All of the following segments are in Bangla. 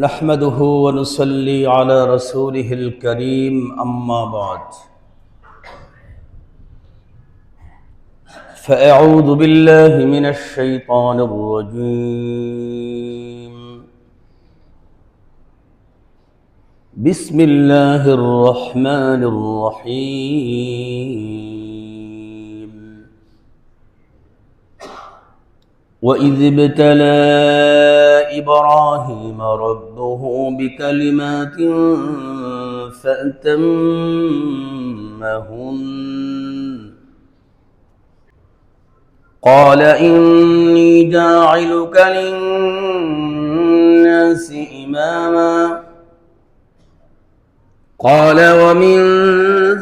نحمده ونصلي على رسوله الكريم أما بعد فأعوذ بالله من الشيطان الرجيم بسم الله الرحمن الرحيم وإذ ابتلى إبراهيم ربه بكلمات فأتمهن قال إني جاعلك للناس إماما قال ومن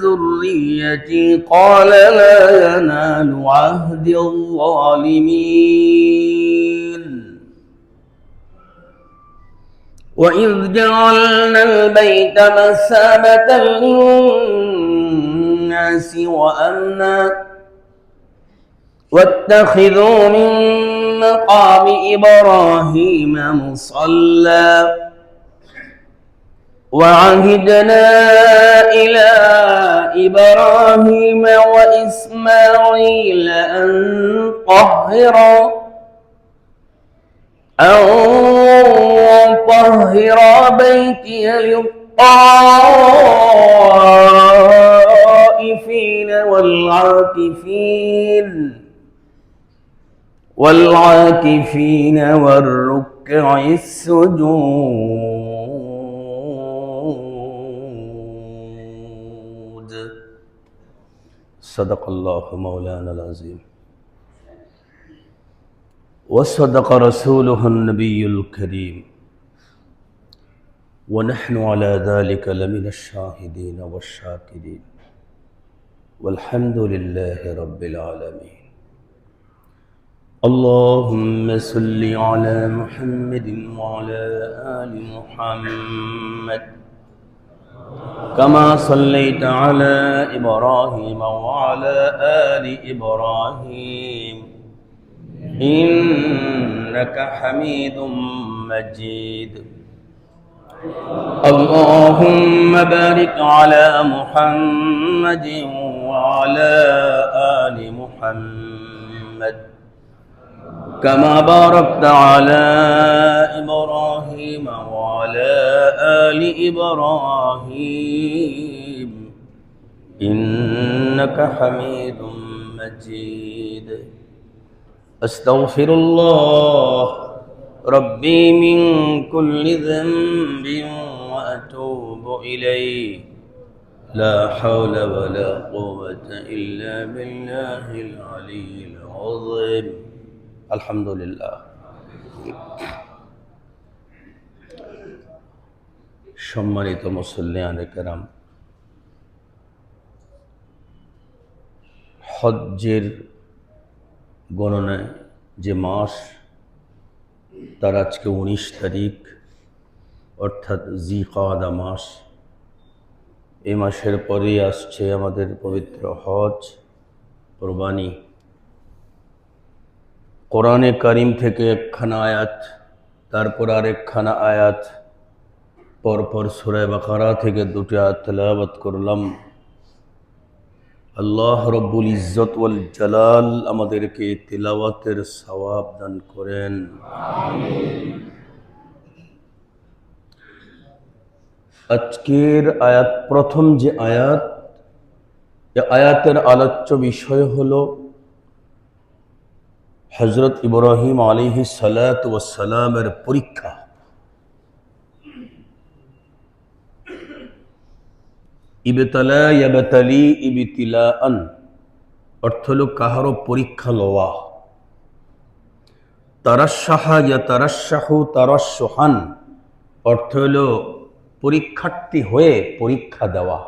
ذريتي قال لا ينال عهد الظالمين وإذ جعلنا البيت مثابة للناس وأمنا واتخذوا من مقام إبراهيم مصلى وعهدنا إلى إبراهيم وإسماعيل أن طهر بيتي للطائفين والعاكفين والركع السجود صدق الله مولانا العظيم وصدق رسوله النبي الكريم ونحن على ذلك لمن الشاهدين والشاكرين والحمد لله رب العالمين اللهم صل على محمد وعلى آل محمد كما صليت على إبراهيم وعلى آل إبراهيم إنك حميد مجيد اللهم بارك على محمد وعلى آل محمد كما باركت على إبراهيم وعلى آل إبراهيم إنك حميد مجيد أستغفر الله ربي من كل ذنب وأتوب إليه لا حول ولا قوة إلا بالله العلي العظيم الحمد لله সম্মানিত মুসল্লিয়ান কেরাম, হজ্জের গণনায় যে মাস তার আজকে 19 তারিখ অর্থাৎ জিকাদা মাস। এই মাসের পরেই আসছে আমাদের পবিত্র হজ, কোরবানি। কোরআনে কারিম থেকে একখানা আয়াত, তারপর আরেকখানা আয়াত, পরপর সূরা বাকারা থেকে দুটি আয়াত তেলাওয়াত করলাম। আল্লাহ রব্বুল ইজ্জত ওয়াল জালাল আমাদেরকে তিলাওয়াতের সওয়াব দান করেন, আমিন। আজকের আয়াত, প্রথম যে আয়াত, এই আয়াতের আলোচ্য বিষয় হলো হযরত ইব্রাহিম আলাইহিস সালাতু ওয়াস সালামের পরীক্ষা। ইবতালা ইয়াবতালি ইবতিলাআন অর্থ হলো কাহারও পরীক্ষা লওয়া। তারাশাহা ইয়াতারাশাহু তারাশুহান অর্থ হলো পরীক্ষার্থী হয়ে পরীক্ষা দেওয়া।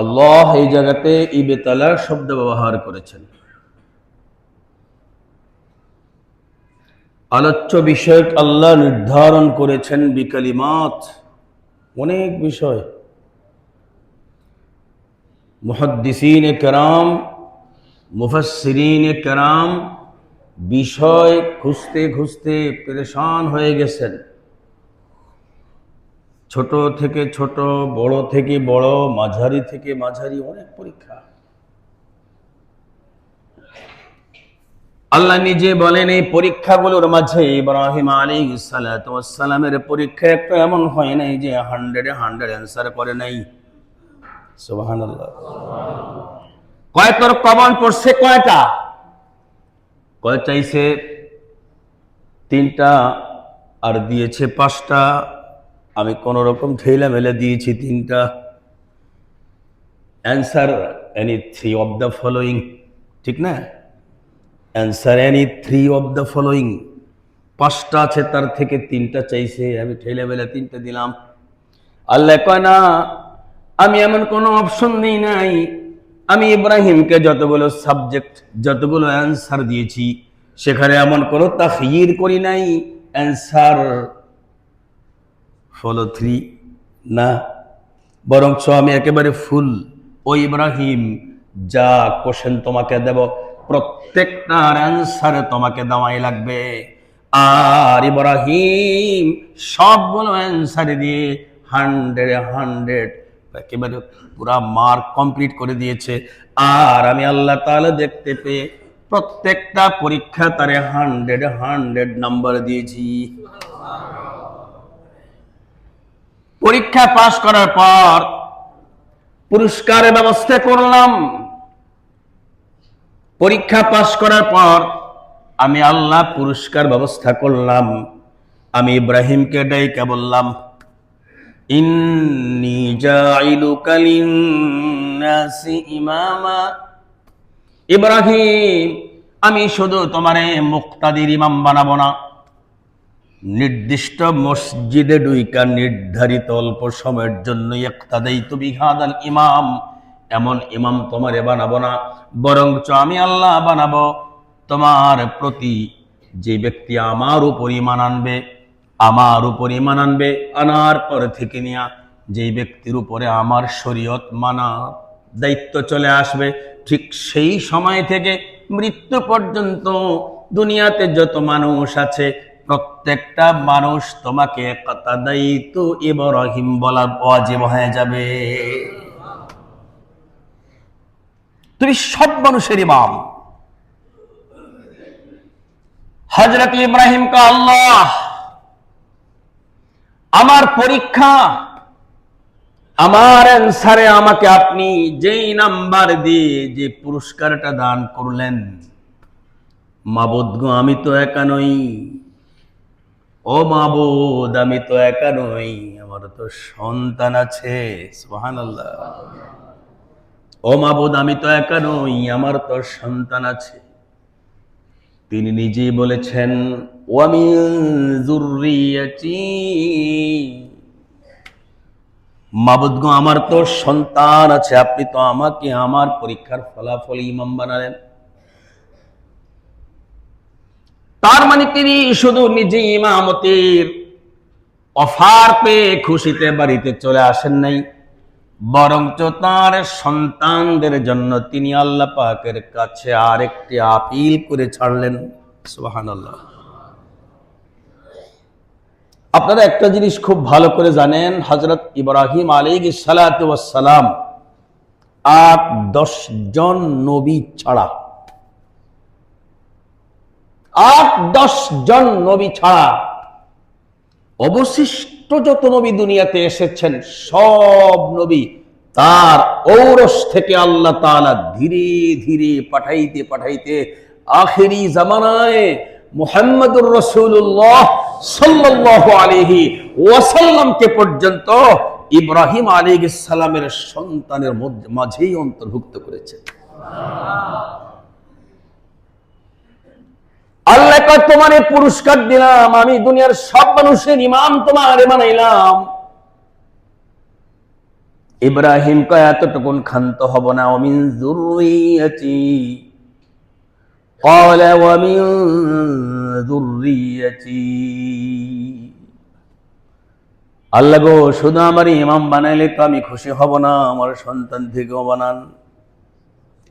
আল্লাহ এই জায়গাতে ইবতালা শব্দ ব্যবহার করেছেন। আলোচ্য বিষয় আল্লাহ নির্ধারণ করেছেন বিকালিমাত, অনেক বিষয়। মুহাদ্দিসিন কেরাম, মুফাসসিরিন কেরাম বিষয় খুঁজতে খুঁজতে পেরেশান হয়ে গেছেন। ছোট থেকে ছোট, বড় থেকে বড়, মাঝারি থেকে মাঝারি, অনেক পরীক্ষা। আল্লাহ নিজে বলেন এই পরীক্ষাগুলোর মাঝে ইব্রাহিম আলাইহিস সালাতু ওয়াস সালামের পরীক্ষা একটা এমন হয় নাই যে 100 অ্যান্সার করে নাই। সুবহানাল্লাহ। কয় তোর কমন পড়ছে কয়টা? কয় চাইছে 3টা আর দিয়েছে 5টা। আমি কোন রকম ঠেলা মেলে দিয়েছি 3টা। Answer any 3 of the following, ঠিক না? Answer any 3 of the following. 5টা আছে, তার থেকে 3টা চাইছে, আমি ঠেলে মেলে 3টা দিলাম। আল্লাহ কয় না, আমি এমন কোনো অপশন নেই নাই। আমি ইব্রাহিমকে যতগুলো সাবজেক্ট, যতগুলো অ্যান্সার দিয়েছি, সেখানে এমন কোনো তাখয়ির করি নাই অ্যান্সার ফলো 3 না, বরঞ্চ আমি একেবারে ফুল। ও ইব্রাহিম, যা কোশ্চেন তোমাকে দেব প্রত্যেকটার অ্যান্সার তোমাকে দেওয়াই লাগবে। আর ইব্রাহিম সবগুলো অ্যান্সার দিয়ে 100 একেবারে পুরা মার্ক কমপ্লিট করে দিয়েছে। আর আমি আল্লাহ তাআলা দেখতে পেয়ে প্রত্যেকটা পরীক্ষা তারে 100 নাম্বার দিয়েছি। পরীক্ষা পাশ করার পর পুরস্কারের ব্যবস্থা করলাম। পরীক্ষা পাশ করার পর আমি আল্লাহ পুরস্কার ব্যবস্থা করলাম। আমি ইব্রাহিমকে ডাইকা বললাম, ইন্নী জাইলুকা লিন্নাসি ইমামা। ইব্রাহিম, আমি শুধু তোমারে মুক্তাদির ইমাম বানাবো না, নির্দিষ্ট মসজিদে ডুইকা নির্ধারিত অল্প সময়ের জন্য ইক্তাদাইতু বিহাদাল ইমাম, এমন ইমাম তোমারে বানাবো না, বরঞ্চ আমি আল্লাহ বানাবো তোমার প্রতি যে ব্যক্তি আমার উপর ঈমান আনবে, আমার উপর ঈমান আনবে, আনার পর থেকে নিয়া যেই ব্যক্তির উপরে আমার শরীয়ত মানা দায়িত্ব চলে আসবে, ঠিক সেই সময় থেকে মৃত্যু পর্যন্ত দুনিয়াতে যত মানুষ আছে প্রত্যেকটা মানুষ তোমাকে ইক্তাদাইতু ইব্রাহিম বলা ওয়াজিব হয়ে যাবে। তুমি সব মানুষের ইমাম। হযরত ইব্রাহিম কা আল্লাহ, আমার পরীক্ষা, আমার অ্যান্সারে আমাকে আপনি যেই নাম্বার দিয়ে যে পুরস্কারটা দান করলেন, মাবুদ গো, আমি তো একা নই। ও মাবুদ, আমি তো একা নই, আমার তো সন্তান আছে। সুবহানাল্লাহ। ও মাবুদ, আমি তো একা নই, আমার তো সন্তান আছে। তিনি নিজেই বলেছেন, ওয়া মিন যুররিয়াতি, মাবুদ গো, আমার তো সন্তান আছে, আপনি তো আমাকে আমার পরীক্ষার ফলাফল ইমাম বানালেন। তার মানে তিনি শুধু নিজে ইমামতির অফার পেয়ে খুশিতে বাড়িতে চলে আসেন নাই, বরঞ্চ তার সন্তানদের জন্য তিনি আল্লাহ পাকের কাছে আরেকটি আপিল করে ছাড়লেন। সুবহানাল্লাহ। আপনারা একটা জিনিস খুব ভালো করে জানেন, হযরত ইব্রাহিম আলাইহিস সালাতু ওয়াস সালাম 8-10 জন নবী ছাড়া, 8-10 জন নবী ছাড়া অবশিষ্ট যত নবী দুনিয়াতে এসেছেন, সব নবী তার ঔরস থেকে আল্লাহ তাআলা ধীরে ধীরে পাঠাইতে পাঠাইতে আখেরি জামানায় মুহাম্মদুর রাসূলুল্লাহ সাল্লাল্লাহু আলাইহি ওয়াসাল্লামকে পর্যন্ত ইব্রাহিম আলাইহিস সালামের সন্তানের মাঝেই অন্তর্ভুক্ত করেছে। আল্লাহ কয়, তোমারে পুরস্কার দিলাম, আমি দুনিয়ার সব মানুষের ইমাম তোমারে বানাইলাম। ইব্রাহিম কয়, এতটুকুন ক্ষান্ত হব না। ওয়া মিন যুররিয়াতি, ক্বালা ওয়া মিন যুররিয়াতি। আল্লাহ গো, শুধু আমার ইমাম বানাইলে তো আমি খুশি হব না, আমার সন্তান থেকেও বানান,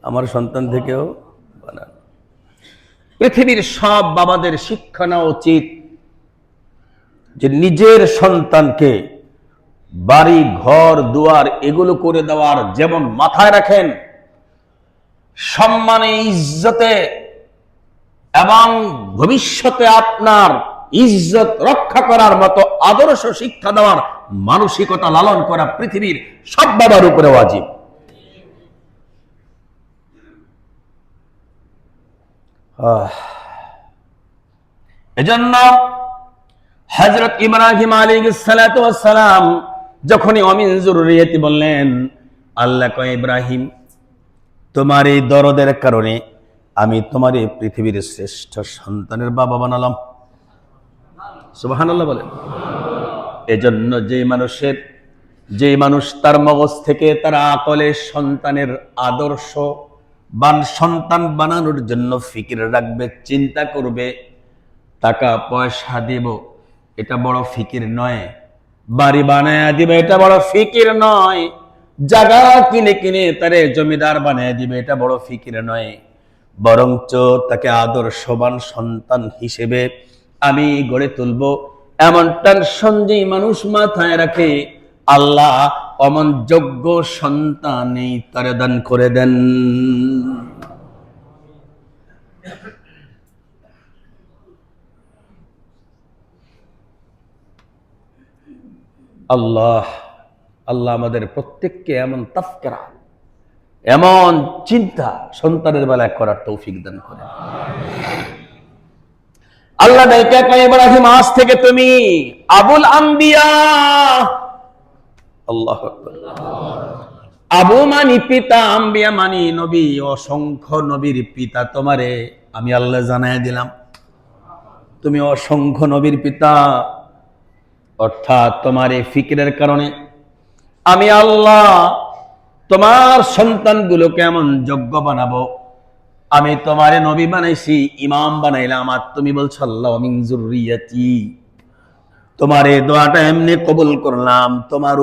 আমার সন্তান থেকেও বানান। পৃথিবীর সব বাবাদের শিক্ষা নেওয়া উচিত যে নিজের সন্তানকে বাড়ি ঘর দুয়ার এগুলো করে দেওয়ার যেমন মাথায় রাখেন, সম্মানে ইজ্জতে এবং ভবিষ্যতে আপনার ইজ্জত রক্ষা করার মতো আদর্শ শিক্ষা দেওয়ার মানসিকতা লালন করা পৃথিবীর সব বাবার উপরে ওয়াজিব। এজন্য হযরত ইব্রাহিম আলাইহিস সালাতু ওয়াস সালাম যখনই অমিন যুররিয়াতি বললেন, আল্লাহ কয় ইব্রাহিম তোমার এই দরদের কারণে আমি তোমার এই পৃথিবীর শ্রেষ্ঠ সন্তানের বাবা বানালাম। সুবহানাল্লাহ বলেন। এজন্য যে মানুষ তার মগজ থেকে তার আকলে সন্তানের আদর্শ সন্তান বানানোর জন্য ফিকির রাখবে, চিন্তা করবে, টাকা পয়সা দিব এটা বড় ফিকির নয়, বাড়ি বানায় দিবে এটা বড় ফিকির নয়, জায়গা কিনে কিনে তারে জমিদার বানায় দিবে এটা বড় ফিকির নয়, বরঞ্চ তাকে আদর্শবান সন্তান হিসেবে আমি গড়ে তুলবো এমন টেনশন যে মানুষ মাথায় রাখে, আল্লাহ অমন যোগ্য সন্তানই তারে দান করে দেন। আল্লাহ আল্লাহ আমাদের প্রত্যেককে এমন তাফকিরা, এমন চিন্তা সন্তানের বেলায় করার তৌফিক দান করেন। আল্লাহ ডাইকা কয় ইব্রাহিম আজ থেকে তুমি আবুল আম্বিয়া। আল্লাহু আকবার। আবু মানি পিতা, আম্বিয়া মানি নবী, অসংখ্য নবীর পিতা তোমারে আমি আল্লাহ জানায় দিলাম, তুমি অসংখ্য নবীর পিতা। অর্থাৎ তোমার এই ফিকিরের কারণে আমি আল্লাহ তোমার সন্তানগুলোকে এমন যোগ্য বানাবো, আমি তোমারে নবী বানাইছি, ইমাম বানাইলাম, আর তুমি বলছো আল্লাহ মিন যুররিয়াতি, তোমার এই দোয়াটা এমনি কবুল করলাম, তোমার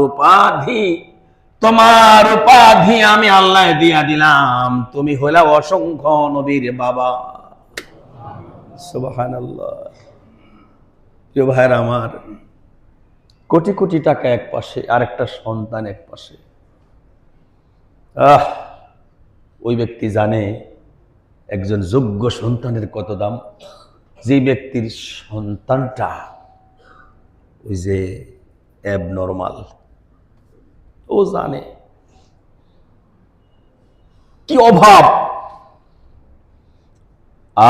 উপাধি আমি আল্লাহ দিয়া দিলাম, তুমি হইলা অসংখ্য নবীর বাবা। সুবহানাল্লাহ। প্রিয় ভাইরা আমার, কোটি কোটি টাকা এক পাশে, আরেকটা সন্তান এক পাশে। ওই ব্যক্তি জানে একজন যোগ্য সন্তানের কত দাম, যে ব্যক্তির সন্তানটা ওই যে অ্যাবনর্মাল, ও জানে কি অভাব।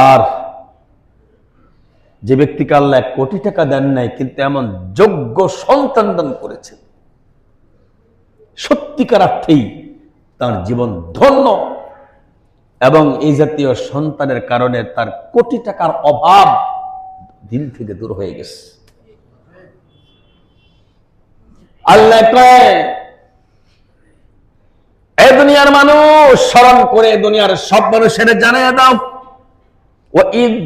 আর যে ব্যক্তিকে আল্লাহ 1 কোটি টাকা দেন নাই কিন্তু এমন যোগ্য সন্তান দান করেছে, সত্যিকার অর্থেই তার জীবন ধন্য, এবং এই জাতীয় সন্তানের কারণে তার কোটি টাকার অভাব দিল থেকে দূর হয়ে গেছে। আল্লাহ কয় এই দুনিয়ার মানুষ স্মরণ করে দুনিয়ার সব মানুষের জানিয়ে দাও, ও ঈদ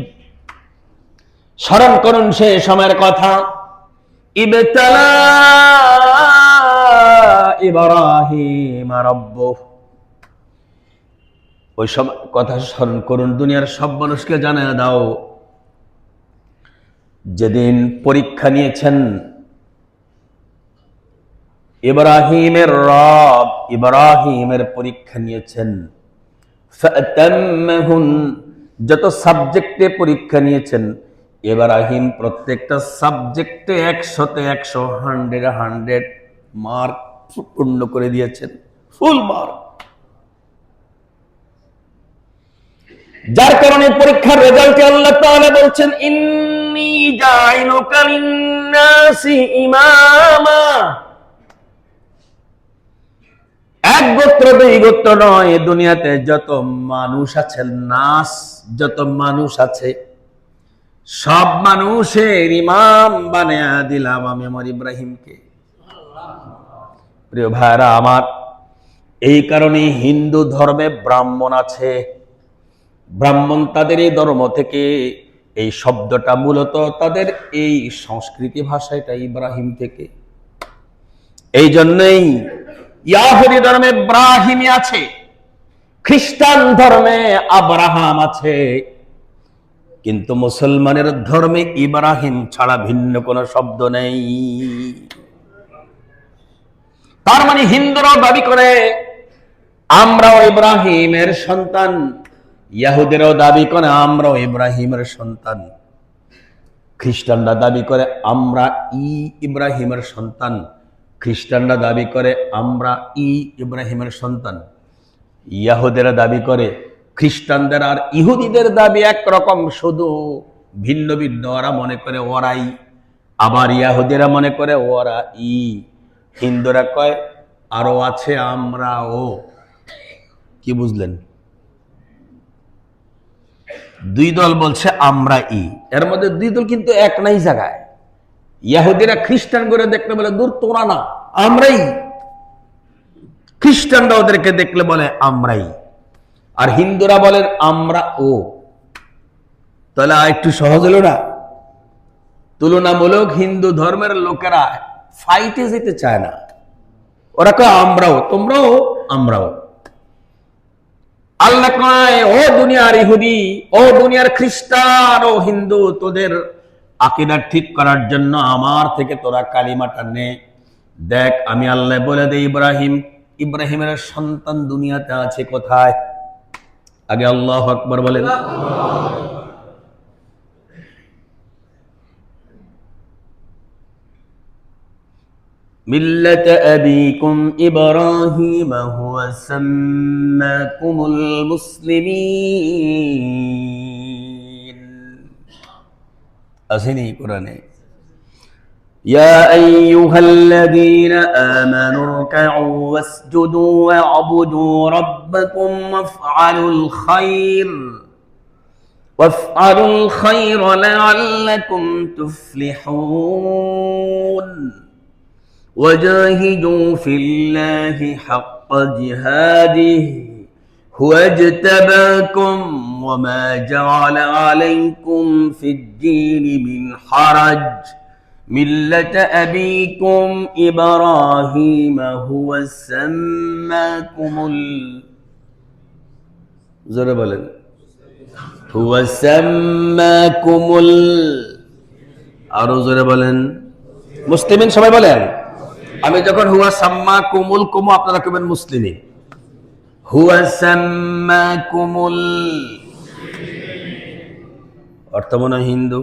স্মরণ করুন সে সময়ের কথা, ইবতালা ইব্রাহিম রাব্বুহ, ওই সব কথা স্মরণ করুন, দুনিয়ার সব মানুষকে জানিয়ে দাও যেদিন পরীক্ষা নিয়েছেন ইব্রাহিমের রব, ইব্রাহিমের পরীক্ষা নিয়েছেন, ফাতাম্মাহুন, যত সাবজেক্টে পরীক্ষা নিয়েছেন ইব্রাহিম প্রত্যেকটা সাবজেক্টে 100-তে 100, 100 মার্ক পূর্ণ করে দিয়েছেন, ফুল মার্ক। যার কারণে পরীক্ষার রেজাল্টে আল্লাহ তাআলা বলছেন ইন্নী জাইলুকা লিন-নাসি ইমামা, এক গোত্র দুই গোত্র নয়, দুনিয়াতে যত মানুষ আছেন, নাস যত মানুষ আছে সব মানুষের ইমাম বানিয়ে দিলাম আমি আমার ইব্রাহিমকে। প্রিয় ভাইরা আমার, এই কারণে হিন্দু ধর্মে ব্রাহ্মণ আছে, ব্রাহ্মণ তাদের এই ধর্ম থেকে, এই শব্দটা মূলত তাদের এই সংস্কৃতি ভাষা, এটা ইব্রাহিম থেকে। এই জন্যই ইয়াহুদি ধর্মে ইব্রাহিমই আছে, খ্রিস্টান ধর্মে আব্রাহাম আছে, কিন্তু মুসলমানের ধর্মে ইব্রাহিম ছাড়া ভিন্ন কোনো শব্দ নেই। তার মানে হিন্দুরাও দাবি করে আমরাও ইব্রাহিমের সন্তান, ইহুদিরাও দাবি করে আমরাও ইব্রাহিমের সন্তান, খ্রিস্টানরা দাবি করে আমরা ইব্রাহিমের সন্তান, খ্রিস্টানরা দাবি করে আমরা ইব্রাহিমের সন্তান, ইহুদিরা দাবি করে, খ্রিস্টানদের আর ইহুদিদের দাবি একরকম, শুধু ভিন্ন ভিন্ন। ওরা মনে করে ওরাই, আবার ইহুদিরা মনে করে ওরা হিন্দুরা কয় আরো আছে আমরাও। কি বুঝলেন? দুই দল বলছে আমরা এর মধ্যে দুই দল কিন্তু এক নাই জায়গায়। ইহুদিরা খ্রিস্টান করে দেখলে বলে দূর তোরা না, আমরাই। খ্রিস্টানরা ওদেরকে দেখলে বলে আমরাই, আর হিন্দুরা বলেন আমরা ও। তাহলে একটু সহজ হলো না? তুলনামূলক হিন্দু ধর্মের লোকেরা ফাইটে যেতে চায় না, ওরা কয় আমরাও, তোমরাও আমরাও। আল্লাহ কয় ও দুনিয়ার ইহুদি, ও দুনিয়ার খ্রিস্টান, ও হিন্দু, তোদের আকীদা ঠিক করার জন্য আমার থেকে তোরা কালিমাটা নে। দেখ আমি আল্লাহ বলে দেই ইব্রাহিমের সন্তান দুনিয়াতে আছে কোথায়? আগে আল্লাহু আকবার বলেন। মিল্লাত আবিকুম ইব্রাহিম হুয়া সাম্মাকুমুল মুসলিমিন। আসেনি কোরআনে? يا أيها الذين آمنوا اركعوا واسجدوا واعبدوا ربكم وافعلوا الخير لعلكم تفلحون وجاهدوا في الله حق جهاده هو اجتباكم وما جعل عليكم في الدين من حرج ملة أبيكم إبراهيم هو سماكم هو سماكم আরো জোরে বলেন মুসলিমিন। সবাই বলেন। আমি যখন হুয়া সাম্মাকুমুল কুমু, আপনারা কবেন মুসলিমিন। হুয়া সাম্মাকুমুল, অর্থ মনে হয় হিন্দু,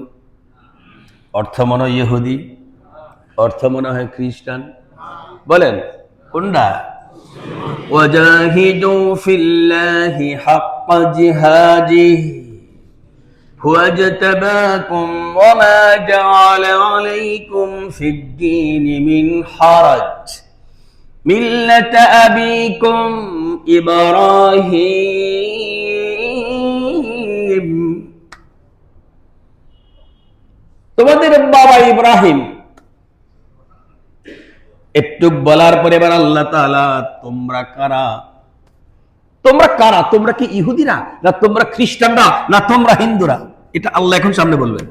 অর্থ মনে হয় ইহুদি, অর্থ মনে হয় খ্রিস্টান। বলেন কোনটা? ওয়াজাহিদু ফিল্লাহি হাক্কা জিহাদিহি হুয়া ইজতাবাকুম ওয়া মা জাআলা আলাইকুম ফিদ-দীনি মিন হারাজ মিল্লাতা আবিকুম ইব্রাহিম। তোমাদের বাবা ইব্রাহিম। একটু বলার পরে এবার আল্লাহ তাআলা তোমরা কারা? তোমরা কারা? তোমরা কি ইহুদিরা, না তোমরা খ্রিস্টানরা, না তোমরা হিন্দুরা? এটা আল্লাহ এখন সামনে বলবেন।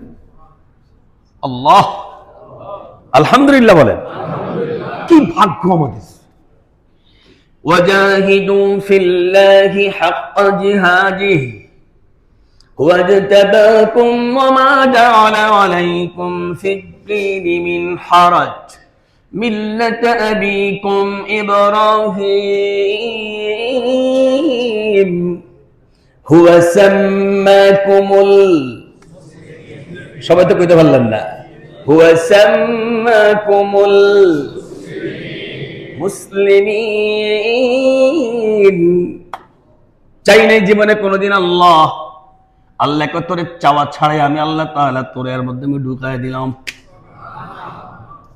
আল্লাহ আলহামদুলিল্লাহ বলেন। কি ভাগ্য আমাদের। ওয়াজাহিদু ফিল্লাহি হাক্কা জিহাদিহি হুয়া ইজতাবাকুম ওয়া মা জাআলা আলাইকুম ফিদ-দীনি মিন হারাজ মিল্লাতা আবিকুম ইব্রাহিম হুয়া সাম্মাকুমুল, সবাই তো কইতে পারলেন না। হুয়া সাম্মাকুমুল মুসলিমিন। চাই নাই জীবনে কোনোদিন আল্লাহ তোরে চাওয়া ছাড়াই আমি আল্লাহ তাআলা তোরে এর মধ্যে আমি ঢুকায় দিলাম।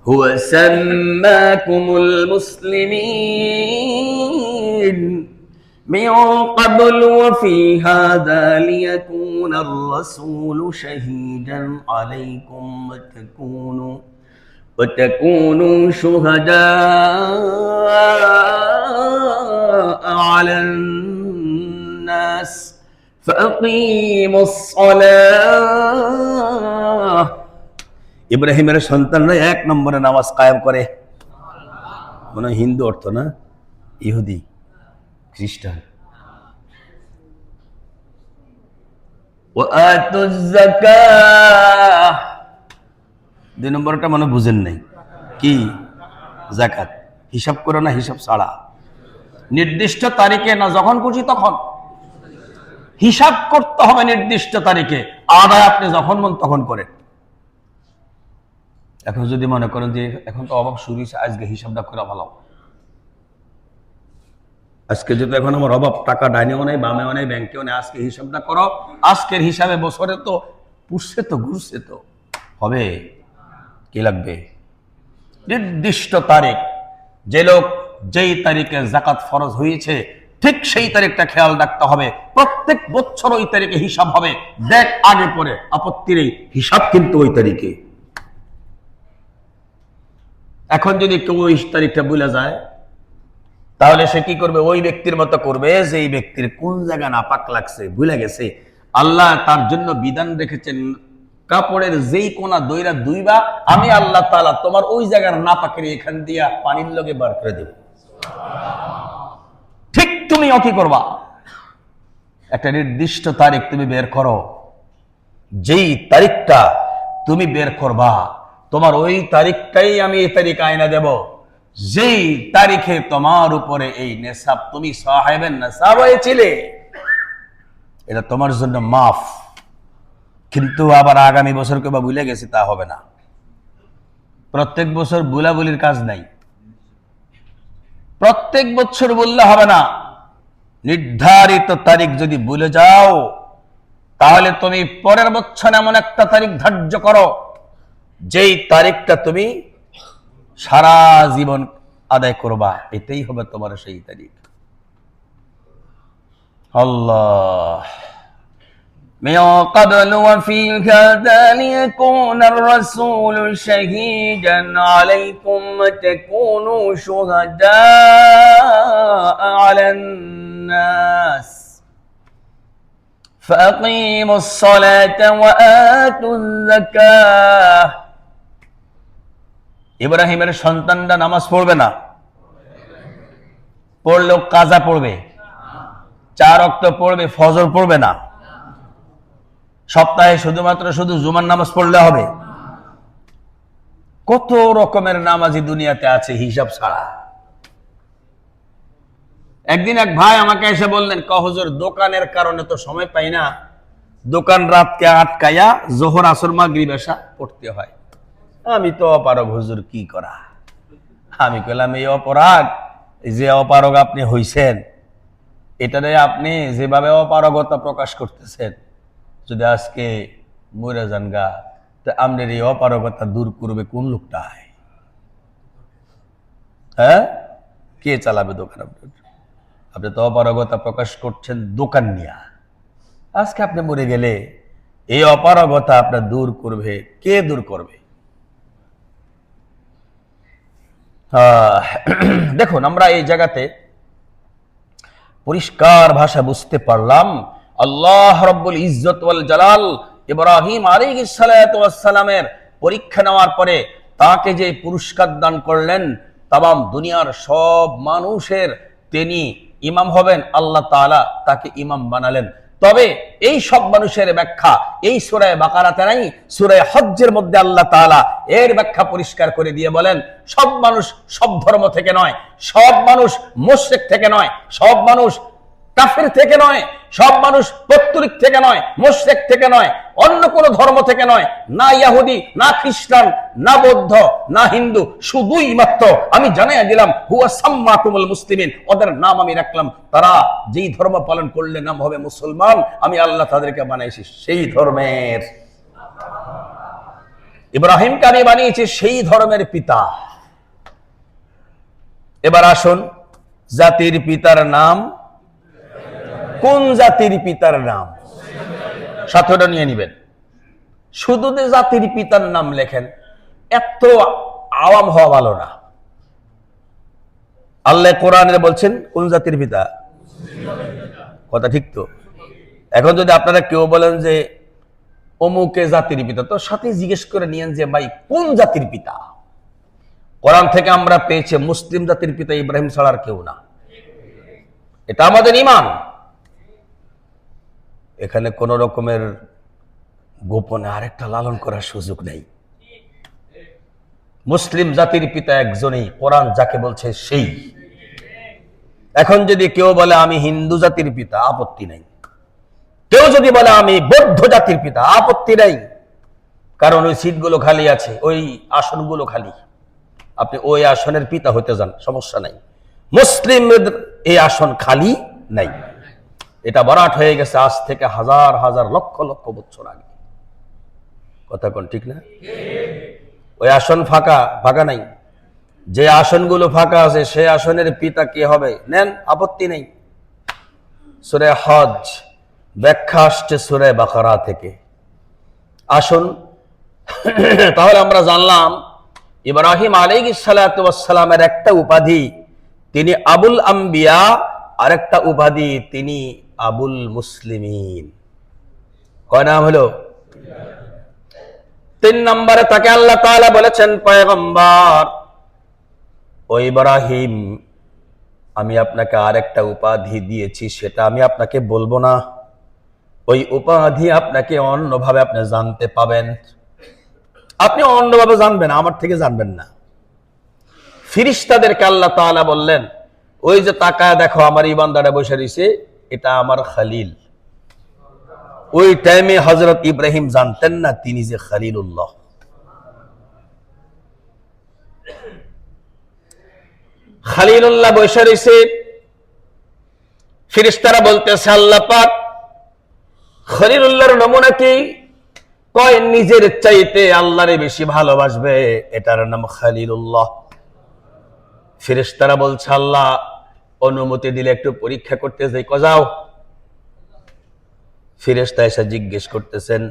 হুয়া সাম্মাকুমুল মুসলিমিন من قبل وفي هذا ليكون الرسول شهيدا عليكم وتكونوا شهداء على الناس فأقيموا الصلاة। ইব্রাহিমের সন্তানরা এক নম্বরে নামাজ কায়েম করে। মানে হিন্দু অর্থ না, ইহুদি খ্রিস্টান। ওয়াতুজ যাকাহ। 2 নম্বরটা মনে বুঝেন নাই কি? যাকাত। হিসাব করো না, হিসাব ছাড়া, নির্দিষ্ট তারিখে না, যখন খুশি তখন হিসাব করতে হবে। নির্দিষ্ট তারিখে আদায় আপনি যখন মন তখন করেন। এখন যদি মনে করেন যে এখন তো অভাব শুরু হয়েছে, আজকে হিসাবটা করে ভালো, আজকে যেহেতু এখন আমার অভাব, টাকা ডাইনেও নেই বামেও নেই ব্যাংকেও নেই, আজকে হিসাবটা করো। আজকের হিসাবে বছরে তো পুষছে তো ঘুরছে তো হবে, কি লাগবে? নির্দিষ্ট তারিখ, যে লোক যেই তারিখে যাকাত ফরজ হয়েছে ঠিক সেই তারিখটা খেয়াল রাখতে হবে। প্রত্যেক বছর ওই তারিখে হিসাব হবে। দেখ আগে পরে আপত্তি নেই, হিসাব কিন্তু ওই তারিখে। এখন যদি কেউ ওই তারিখটা ভুলে যায়, তাহলে সে কি করবে? ওই ব্যক্তির মতো করবে যে এই ব্যক্তির কোন জায়গা নাপাক লাগছে, ভুলে গেছে। আল্লাহ তার জন্য বিধান রেখেছেন, কাপড়ের যেই কোনা দইরা দুইবা, আমি আল্লাহ তাআলা তোমার ওই জায়গার নাপাকের এখান দিয়া পানির লগে বার করে দেব। ঠিক তুমি কি করবা? একটা নির্দিষ্ট তারিখ তুমি বের করো, যেই তারিখটা তুমি বের করবা তোমার ওই তারিখটাই আমি এই তারিখ আয়না দেব, যেই তারিখে তোমার উপরে এই নেশাব, তুমি সাহেবের নেশাব হয়েছিলে, এটা তোমার জন্য মাফ। কিন্তু আবার আগামী বছর কেউ বা ভুলে গেছে, তা হবে না। প্রত্যেক বছর বুলাবুলির কাজ নাই, প্রত্যেক বছর বললে হবে না। নির্ধারিত তারিখ যদি ভুলে যাও, তাহলে তুমি পরের বছর এমন একটা তারিখ ধার্য করো, যেই তারিখটা তুমি সারা জীবন আদায় করবা, এটাই হবে তোমার সেই তারিখ। আল্লাহ من قبل وفي هذا ليكون الرسول شهيدا عليكم وتكونوا شهداء على الناس فأقيموا الصلاة وآتوا الزكاة। ইব্রাহিমের সন্তানরা নামাজ পড়বে না, পড়লেও কাজা পড়বে, 4 ওয়াক্ত পড়বে, ফজর পড়বে না। সপ্তাহে শুধুমাত্র জুমার নামাজ পড়লে হবে। কত রকমের নামাজি দুনিয়াতে আছে হিসাব ছাড়া। একদিন এক ভাই আমাকে এসে বললেন, হুজুর দোকানের কারণে তো সময় পাই না, দোকান রাতকে আটকাইয়া জোহর আসর মাগরিব এশা পড়তে হয়। আমি তো অপারগ হুজুর, কি করা? আমি কইলাম, এই অপরাধ, যে অপারগ আপনি হইছেন, এটারে আপনি যেভাবে অপারগতা প্রকাশ করতেছেন, যদি আজকে মরে যান গা, তা আপনার এই অপারগতা দূর করবে কোন লোকটায়? হ্যাঁ, কে চালাবে দোকান? আপনি তো অপারগতা প্রকাশ করছেন দোকান নিয়া। আজকে আপনি মরে গেলে এই অপারগতা আপনার দূর করবে কে? দূর করবে? দেখুন, আমরা এই জায়গাতে পরিষ্কার ভাষা বুঝতে পারলাম, আল্লাহ রব্বুল ইজ্জত ওয়াল জালাল ইব্রাহিম আলাইহিস সালাতু ওয়াস সালামের পরীক্ষা নেওয়ার পরে তাকে যে পুরস্কার দান করলেন, তামাম দুনিয়ার সব মানুষের তিনি ইমাম হবেন, আল্লাহ তাআলা তাকে ইমাম বানালেন। তবে এই সব মানুষের ব্যাখ্যা এই সূরা বাকারাতে নাই, সূরা হজ্জের মধ্যে আল্লাহ তাআলা এর ব্যাখ্যা পরিষ্কার করে দিয়ে বলেন, সব মানুষ সব ধর্ম থেকে নয়, সব মানুষ মুশরিক থেকে নয়, সব মানুষ কাফির থেকে নয়, সব মানুষ পৌত্তলিক থেকে নয়, মুশরিক থেকে নয়, অন্য কোন ধর্ম থেকে নয়, না ইহুদি, না খ্রিস্টান, না বৌদ্ধ, না হিন্দু, শুধুই মাত্র আমি জানাইয়া দিলাম হুয়া সাম্মাকুমুল মুসলিমিন, ওদের নাম আমি রাখলাম, তারা যেই ধর্ম পালন করলে নাম হবে মুসলমান, আমি আল্লাহ তাদেরকে বানাইছি সেই ধর্মের। ইব্রাহিমকে আমি বানিয়েছি সেই ধর্মের পিতা। এবার আসুন, জাতির পিতার নাম, কোন জাতির পিতার নাম? সাথেটা নিয়ে নিবেন। শুধু যে জাতির পিতার নাম লেখেন, এত আওয়াম হওয়া ভালো না। আল্লাহ কোরআনে বলছেন কোন জাতির পিতা? কথা ঠিক তো? এখন যদি আপনারা কেউ বলেন যে অমুকে জাতির পিতা, তো সাথে জিজ্ঞেস করে নিয়েন যে ভাই কোন জাতির পিতা? কোরআন থেকে আমরা পেয়েছি মুসলিম জাতির পিতা ইব্রাহিম ছাড়া আর কেউ না। এটা আমাদের ঈমান। এখানে কোন রকমের গোপনে আরেকটা লালন করার সুযোগ নেই। মুসলিম জাতির পিতা একজনই, কোরআন যাকে বলছে সেই। এখন যদি কেউ বলে আমি হিন্দু জাতির পিতা, আপত্তি নাই। কেউ যদি বলে আমি বৌদ্ধ জাতির পিতা, আপত্তি নাই, কারণ ওই সিটগুলো খালি আছে, ওই আসনগুলো খালি। আপনি ওই আসনের পিতা হতে যান, সমস্যা নাই। মুসলিমদের এই আসন খালি নাই। এটা বরাট হয়ে গেছে আজ থেকে হাজার হাজার লক্ষ লক্ষ বছর আগে। কথা কোন ঠিক না? ওই আসন ফাঁকা ফাঁকা নাই। যে আসনগুলো ফাঁকা আছে সে আসনের পিতা কে হবে নেন, আপত্তি নেই। সূরা হজ ব্যাখ্যা আসছে সূরা বাকারা থেকে। আসুন তাহলে আমরা জানলাম ইব্রাহিম আলাইহিস সালাতু ওয়াস সালামের একটা উপাধি তিনি আবুল আম্বিয়া, আর একটা উপাধি তিনি আবুল মুসলিমিন। কয় নাম হলো? 3 নম্বরে তাকে আল্লাহ তাআলা বলেছেন পয়গম্বর। ও ইব্রাহিম, আমি আপনাকে আরেকটা উপাধি দিয়েছি, সেটা আমি আপনাকে বলবো না। ওই উপাধি আপনাকে অন্যভাবে আপনি জানতে পাবেন। আপনি অন্যভাবে জানবেন, আমার থেকে জানবেন না। ফেরেশতাদেরকে আল্লাহ তাআলা বললেন, ওই যে তাকায় দেখো আমার এই বান্দাটা বসে রয়েছে, এটা আমার খলিল। ওই টাইমে হযরত ইব্রাহিম জানতেন না তিনি যে খলিলুল্লাহ। খলিলুল্লাহ বসে রয়েছে, ফেরেশতারা বলতেছে আল্লাহ পাক খলিলুল্লাহর নমুনা কি? কয় নিজের চাইতে আল্লাহরে বেশি ভালোবাসবে, এটার নাম খলিলুল্লাহ। ফেরেশতারা বলছে আল্লাহ অনুমতি দিলে একটু পরীক্ষা করতে যাই, যাও। ফেরেশতা এসে জিজ্ঞেস করতেছেন,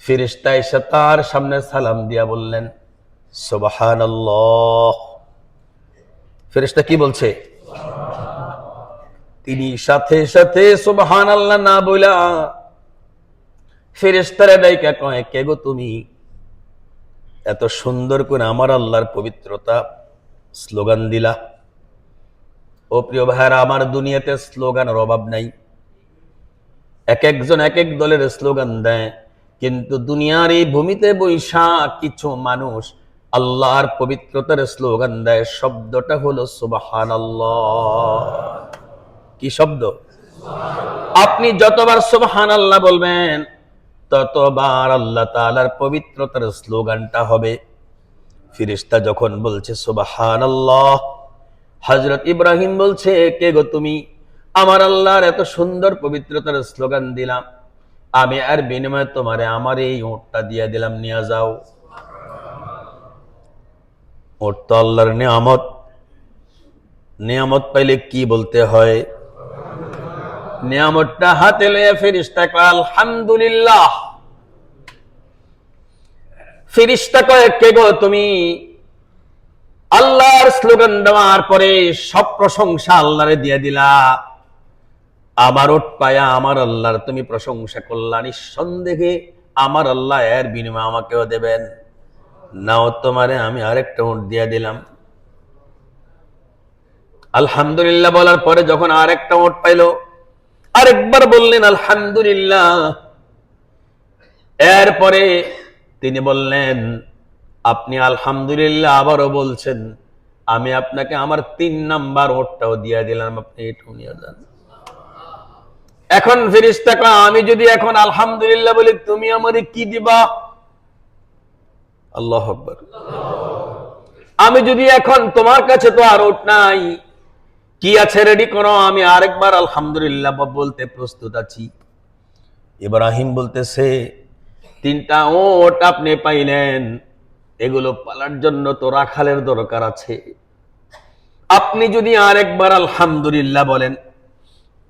ফেরেশতা এসে তার সামনে সালাম দিয়া বললেন সুবহানাল্লাহ। ফেরেশতা কি বলছে? তিনি সাথে সাথে সুবহানাল্লাহ না বলা ফেরেশতারা ডাইকা কয়, কে গো তুমি? এত সুন্দর করে আমার আল্লাহর পবিত্রতা স্লোগান দিলা। ও প্রিয় ভাইরা, আমার দুনিয়াতে স্লোগানের অভাব নাই। এক একজন এক এক দলের স্লোগান দেয়, কিন্তু দুনিয়ার এই ভূমিতে বৈশা কিছু মানুষ আল্লাহর পবিত্রতার স্লোগান দেয়। শব্দটা হলো সুবহানাল্লাহ। কি শব্দ? আপনি যতবার সুবহানাল্লাহ বলবেন ততবার আল্লাহ তাআলার পবিত্রতার স্লোগানটা হবে। ফেরেশতা যখন বলছে সুবহানাল্লাহ, হযরত ইব্রাহিম বলছে, কে গো তুমি? আমার আল্লাহর এত সুন্দর পবিত্রতার স্লোগান দিলাম, আমি আর বিনিময়ে তোমারে আমার এই উটটা দিয়ে দিলাম, নিয়ে যাও। উট তো আল্লাহর নিয়ামত। নিয়ামত পাইলে কি বলতে হয়? নিয়ামতটা হাতে লয়ে ফেরেশতা কয় আলহামদুলিল্লাহ। ফেরেশতা কয়, কে গো তুমি? আল্লাহর স্লোগান দেওয়ার পরে সব প্রশংসা আল্লাহরে দিয়ে দিলা, আমার উট পায়া আমার আল্লাহর তুমি প্রশংসা করলা, নিঃসন্দেহে আমার আল্লাহ এর বিনিময়ে আমাকেও দেবেন। নাও তোমারে আমি আরেকটা উট দিয়ে দিলাম। আলহামদুলিল্লাহ বলার পরে যখন আরেকটা উট পাইলো, আরেকবার বললেন আলহামদুলিল্লাহ। এরপরে তিনি বললেন, আপনি আলহামদুলিল্লাহ আবারও বলছেন, আমি আপনাকে আমার 3 নাম্বার উটটাও দিয়ে দিলাম, আপনি এটাও নিয়ে যান। এখন ফেরেশতা কয়, আমি যদি এখন আলহামদুলিল্লাহ বলি তুমি আমারে কি দিবা? আল্লাহু আকবার। আমি যদি এখন তোমার কাছে তো আর উট নাই, কি আছে রেডি করো, আমি আরেকবার আলহামদুলিল্লাহ বলতে প্রস্তুত আছি। ইব্রাহিম বলতেছে, 3টা উট আপনি পাইলেন, এগুলো পালার জন্য তো রাখালের দরকার আছে। আপনি যদি আরেকবার আলহামদুলিল্লাহ বলেন,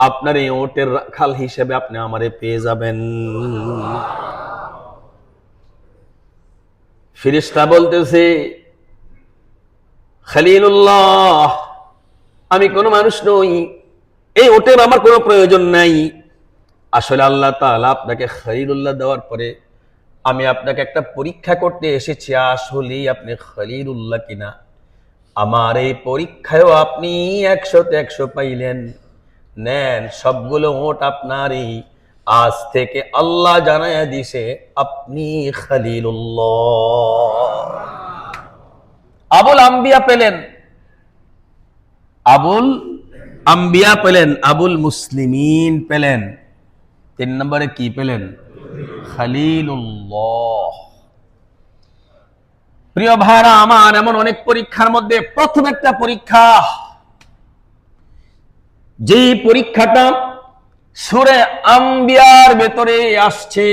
আপনার এই উটের রাখাল হিসেবে আপনি আমারে পেয়ে যাবেন। ফেরেশতা বলতেছে, খলিলুল্লাহ, আমি কোনো মানুষ নই, এই উটের আমার কোনো প্রয়োজন নাই। আসলে আল্লাহ তাআলা আপনাকে খলিলুল্লাহ দেওয়ার পরে আমি আপনাকে একটা পরীক্ষা করতে এসেছি, আসলেই আপনি খলিলুল্লাহ কিনা। আমার এই পরীক্ষায়ও আপনি 100-তে 100 পাইলেন। নেন, সবগুলো উট আপনারই। আজ থেকে আল্লাহ জানায়া দিছে আপনি খলিলুল্লাহ। আবুল আম্বিয়া পেলেন, আবুল আম্বিয়া পেলেন, আবুল মুসলিমিন পেলেন, 3 নম্বরে কি পেলেন? খলিলুল্লাহ। প্রিয় ভাইরা আমার, এমন অনেক পরীক্ষার মধ্যে প্রথম একটা পরীক্ষা, যে পরীক্ষাটা সূরা আম্বিয়ার ভেতরে আসছে।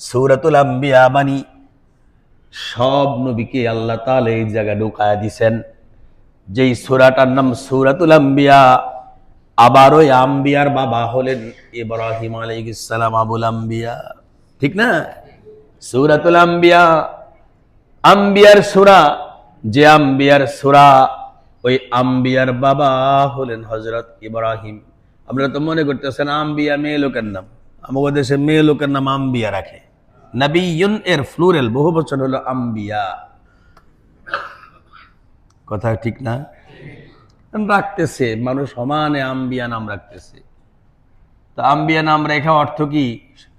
সূরাতুল আম্বিয়া মানে সব নবীকে আল্লাহ তাআলা এই জায়গায় ঢুকায়া দিবেন। যেই সূরাটার নাম সূরাতুল আম্বিয়া, আবার ওই আম্বিয়ার বাবা হলেন ইব্রাহিম আলাইহিস সালাম, আবুল আম্বিয়া, ঠিক না? সূরাতুল আম্বিয়া, আম্বিয়ার সূরা, যে আম্বিয়ার সূরা, ওই আম্বিয়ার বাবা হলেন হযরত ইব্রাহিম। আপনারা তো মনে করতেছেন আম্বিয়া মেয়ে লোকের নাম, আমাদের দেশে মেয়ে লোকের নাম আম্বিয়া রাখে। নবিয়ুন এর ফ্লুরাল বহু বচন হলো আম্বিয়া। কথা ঠিক না? রাখতেছে মানুষ সমানে আম্বিয়া নাম রাখতেছে। তো আম্বিয়া নাম রেখা অর্থ কি?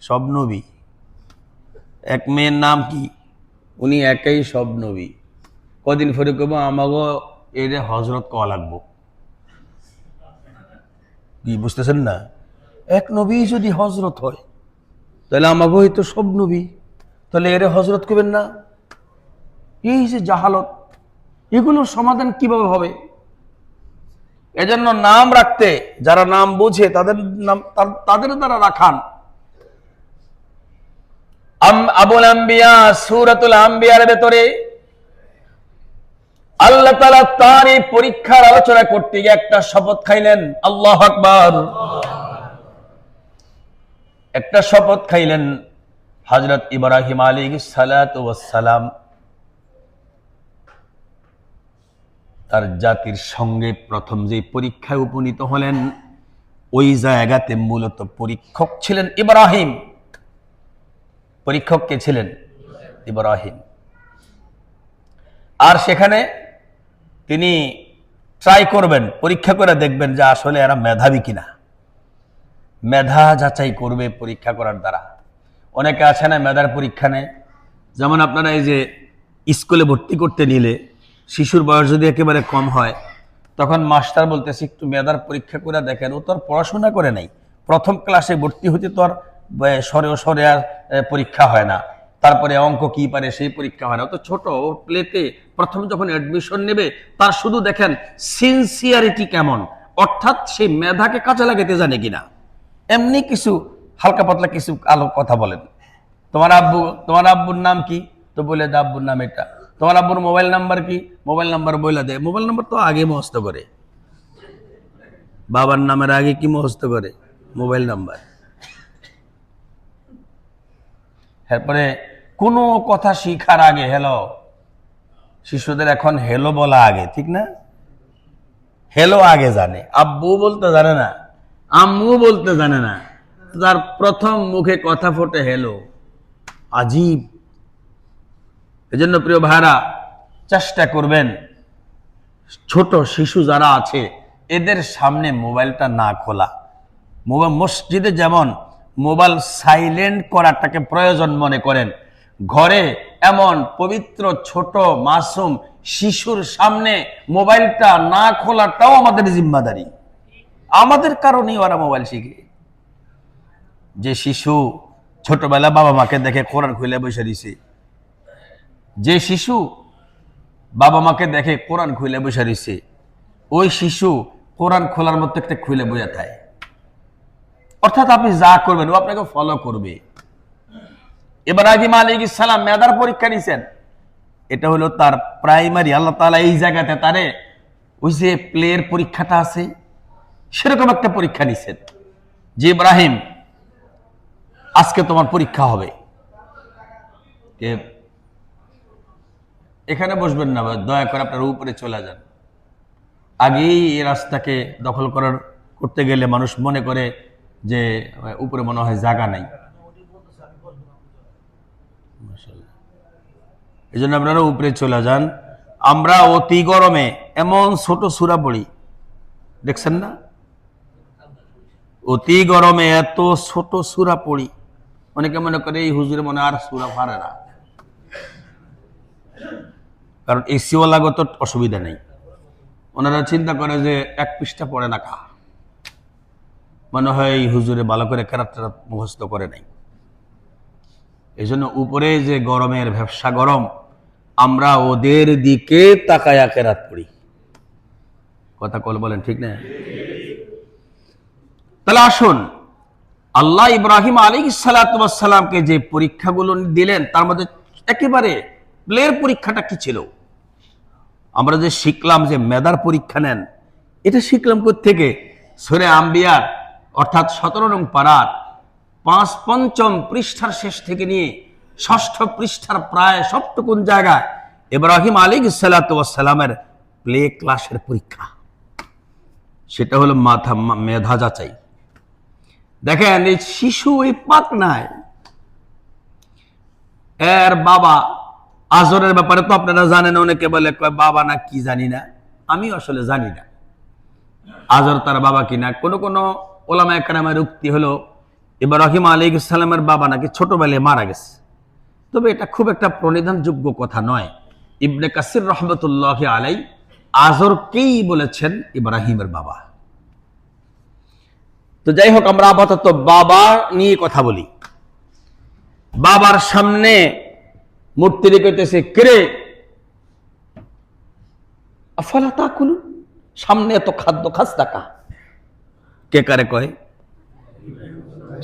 সব নবী। এক মেয়ের নাম কি? উনি একাই সব নবী। কদিন পরে কব আমাগো এর হজরত ক লাগবো, কি বুঝতেছেন না? এক নবী যদি হজরত হয় তাহলে আমাগো হয়তো সব নবী, তাহলে এর হজরত কবেন না? এই যে জাহালত, এগুলোর সমাধান কিভাবে হবে? এজন্য নাম রাখতে যারা নাম বোঝে তাদের নাম তাদের দ্বারা রাখান। আবুল আম্বিয়া সূরাতুল আম্বিয়ার ভেতরে আল্লাহ তাআলা তার এই পরীক্ষার আলোচনা করতে গিয়ে একটা শপথ খাইলেন। আল্লাহু আকবার। একটা শপথ খাইলেন হযরত ইব্রাহিম আলাইহিস সালাতু ওয়াস সালাম তার জাতির সঙ্গে প্রথম যে পরীক্ষায় উপনীত হলেন, ওই জায়গাতে মূলত পরীক্ষক ছিলেন ইব্রাহিম। পরীক্ষক কে ছিলেন? ইব্রাহিম। আর সেখানে তিনি ট্রাই করবেন, পরীক্ষা করে দেখবেন যে আসলে এরা মেধাবী কিনা। মেধা যাচাই করবে পরীক্ষা করার দ্বারা। অনেকে আছে না মেধার পরীক্ষা নেয়। যেমন আপনারা এই যে স্কুলে ভর্তি করতে নিলে শিশুর বয়স যদি একেবারে কম হয়, তখন মাস্টার বলতেছে একটু মেধার পরীক্ষা করে দেখেন। ও তো আর পড়াশোনা করে নাই, প্রথম ক্লাসে ভর্তি হতে তো আর সরে আর পরীক্ষা হয় না, তারপরে অঙ্ক কি পারে সেই পরীক্ষা হয় না। তো ছোট প্লেতে প্রথম যখন অ্যাডমিশন নেবে, তার শুধু দেখেন সিনসিয়ারিটি কেমন, অর্থাৎ সেই মেধাকে কাজে লাগাতে জানে কিনা। এমনি কিছু হালকা পাতলা কিছু আলো কথা বলেন। তোমার আব্বুর নাম কি? তো বলে দে আব্বুর নাম এটা। তোমার আব্বুর মোবাইল নাম্বার কি? মোবাইল নাম্বার বলে দেয়। মোবাইল নাম্বার তো আগে মুখস্থ করে, বাবার নামের আগে কি মুখস্থ করে? Mobile number. এরপরে কোনো কথা শিখার আগে হ্যালো, শিশুদের এখন হ্যালো বলা আগে, ঠিক না? হ্যালো আগে জানে, আব্বু বলতে জানে না, আম্মু বলতে জানে না, তার প্রথম মুখে কথা ফোটে হ্যালো। আজীব। এজন্য প্রিয় ভাইরা চেষ্টা করবেন ছোট শিশু যারা আছে এদের সামনে মোবাইলটা না খোলা। মোবাইল মসজিদে যেমন মোবাইল সাইলেন্ট করাটাকে প্রয়োজন মনে করেন, ঘরে এমন পবিত্র ছোট মাসুম শিশুর সামনে মোবাইলটা না খোলাটাও আমাদের জিম্মাদারি। আমাদের কারণেই ওরা মোবাইল শিখে। যে শিশু ছোটবেলা বাবা মাকে দেখে কোরআন খুলে বসে দিছে, যে শিশু বাবা মাকে দেখে কোরআন খুলে বসে দিছে, ওই শিশু কোরআন খোলার মধ্যে একটা খুলে বসে থাকে। অর্থাৎ আপনি যা করবেন ও আপনাকে ফলো করবে। ইব্রাহিম আলাইহিস সালাম মেধার পরীক্ষা নিছেন, এটা হলো তার প্রাইমারি। আল্লাহ তাআলা এই জায়গাতে তারে ওই যে প্লের পরীক্ষাটা আছে সেরকম একটা পরীক্ষা নিছেন যে ইব্রাহিম আজকে তোমার পরীক্ষা হবে। এখানে বসবেন না, দয়া করে আপনার উপরে চলে যান। আগেই এই রাস্তাকে দখল করতে গেলে মানুষ মনে করে যে উপরে মনে হয় জায়গা নাই। এই জন্য আপনারা উপরে চলে যান। আমরা অতি গরমে এমন ছোট সূরা পড়ি, দেখছেন না? অতি গরমে এত ছোট সূরা পড়ি, অনেকে মনে করে এই হুজুরে মনে আর সূরা পারে না, কারণ এসিওয়ালা গত অসুবিধা নেই। ওনারা চিন্তা করে যে 1 পৃষ্ঠা পড়ে না কা, মনে হয় এই হুজুরে ভালো করে কেরাত মুখস্থ করে নাই। এই জন্য উপরে যে গরমের ব্যবসা গরম, আমরা ওদের দিকে তাকায়া কেরাত পড়ি। কথা কল বলেন ঠিক না? তাহলে আসুন, আল্লাহ ইব্রাহিম আলাইহিস সালাতু ওয়াস সালামকে যে পরীক্ষাগুলো দিলেন, তার মধ্যে একেবারে প্লের পরীক্ষাটা কি ছিল? আমরা যে শিখলাম যে মেধার পরীক্ষা নেন, এটা শিখলাম কোত্থেকে? সূরা আম্বিয়ার অর্থাৎ 17 নং পারার 5-5 পৃষ্ঠার শেষ থেকে নিয়ে 6ষ্ঠ পৃষ্ঠার প্রায় সবটুকুন জায়গায় ইব্রাহিম আলাইহিস সালাতু ওয়াস সালামের প্লে ক্লাসের পরীক্ষা। সেটা হলো মেধা যাচাই। দেখেন, এই শিশু ওই পাক নাই, এর বাবা আজরের ব্যাপারে তো আপনারা জানেন, অনেকে বলে বাবা না কি জানি না, আমি আসলে জানি না আজর তার বাবা কিনা। কোন কোন ওলামায়ে কেরামের উক্তি হলো ইব্রাহিম আলাইহিস সালামের বাবা নাকি ছোটবেলায় মারা গেছে, তবে এটা খুব একটা প্রণিধানযোগ্য কথা নয়। ইবনে কাসির রহমতুল্লাহি আলাইহি আজরকেই বলেছেন ইব্রাহিমের বাবা। তো যাই হোক, আমরা আপাতত বাবা নিয়ে কথা বলি। বাবার সামনে মূর্তি রেখেছে, কেরে আফালা তাকুলুন, সামনে এত খাদ্য খাস টাকা, কে কারে কয়?